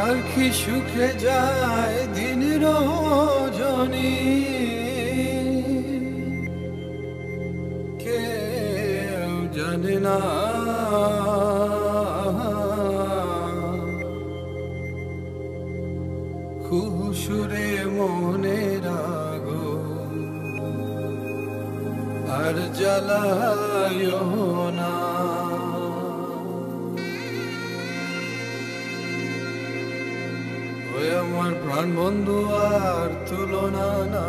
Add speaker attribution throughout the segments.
Speaker 1: আর কি সুখে যায় দিন রজনী, কেউ জানে না। খুশুরে মনের আগুন আর জ্বালায়ো না। ওই আমার প্রাণ বন্ধু আর তুলনা না,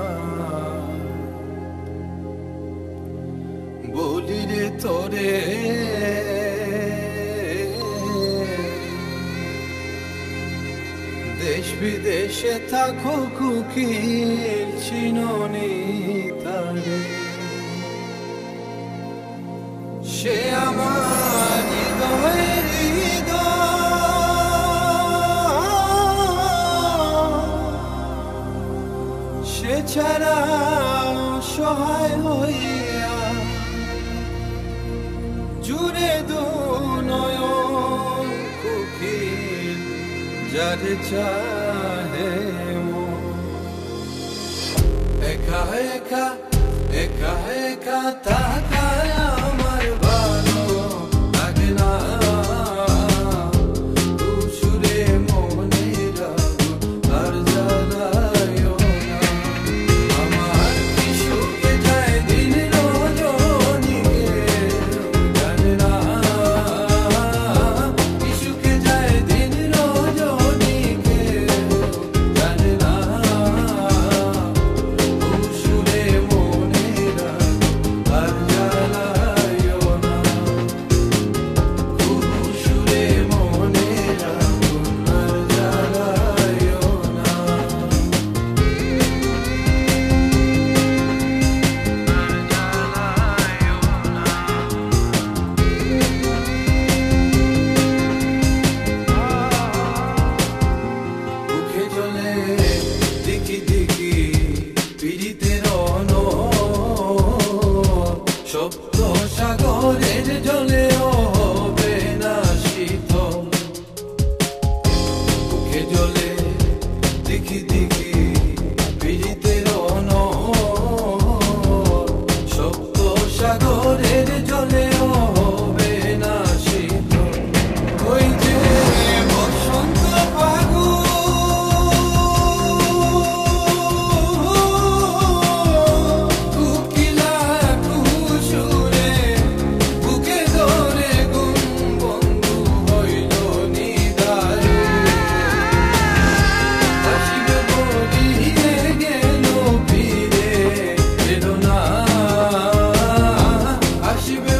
Speaker 1: বলি রে তোরে দেশ বিদেশে থাকো কুকিল চিননি তারে, সে আমার হৃদয়ের সে ছাড়া সহায় হইয়া জুড়ে দু নয়ন কুকিল যারে চাহে একা একা একা একা তাকায় আমার ভালো লাগে না। সুরে মনের আগুন আর জ্বালায়ো না। আমার কি সুখে যায় দিন রজনী, কেউ জানে না। কি সুখে যায় দিন রজনী, কেউ জানে না। সুরে মনের আগুন আর জ্বালায়ো না। সুরে মনের আগুন আর জ্বালায়ো না। বুকে জ্বলে দিকি দিকি পীড়িতের সপ্ত সাগরের জলেও হবে না শীতল। বুকে জ্বলে দিকি দিকি পীড়িতের সপ্ত সাগরের জলেও হবে না শীতল। ওই যে বসন্ত কুকিলা কুসুরে বুকে ধরে গুণ বন্ধু হইল নিদারে। আসিবে বলিয়ে গেল ফিরে এলো না। আসিবে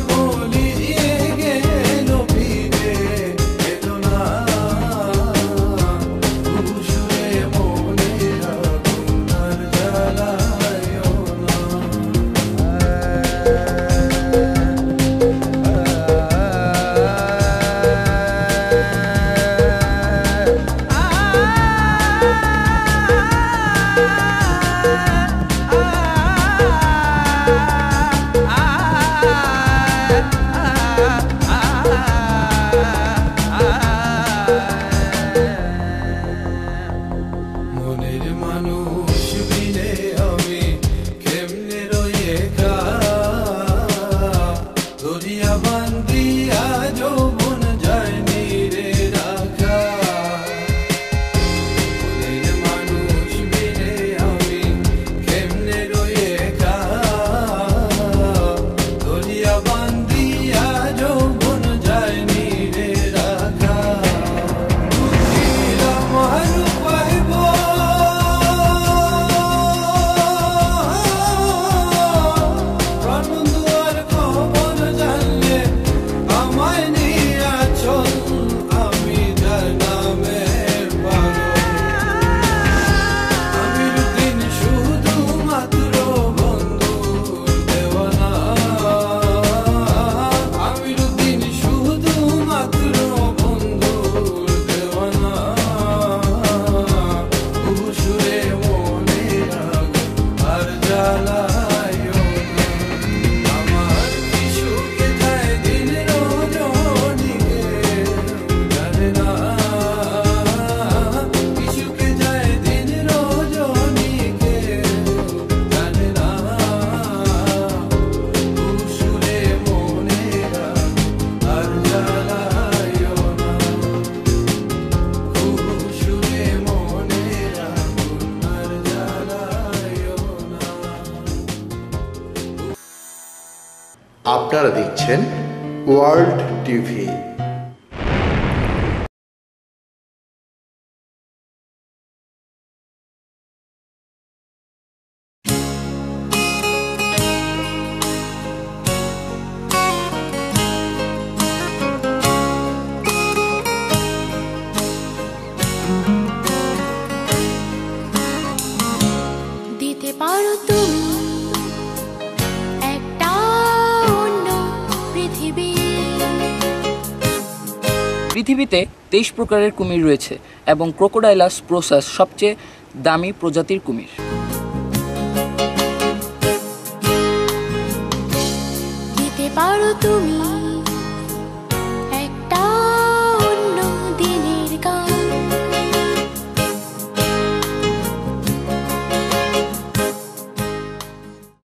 Speaker 2: আপনারা দেখছেন ওয়ার্ল্ড টিভি।
Speaker 3: দিতে পারো তুমি একটা অন্য পৃথিবী।
Speaker 4: পৃথিবীতে 23 প্রকারের কুমির রয়েছে এবং ক্রোকোডাইলাস প্রোসাস সবচেয়ে দামি প্রজাতির কুমির।
Speaker 3: দিতে পারো তুমি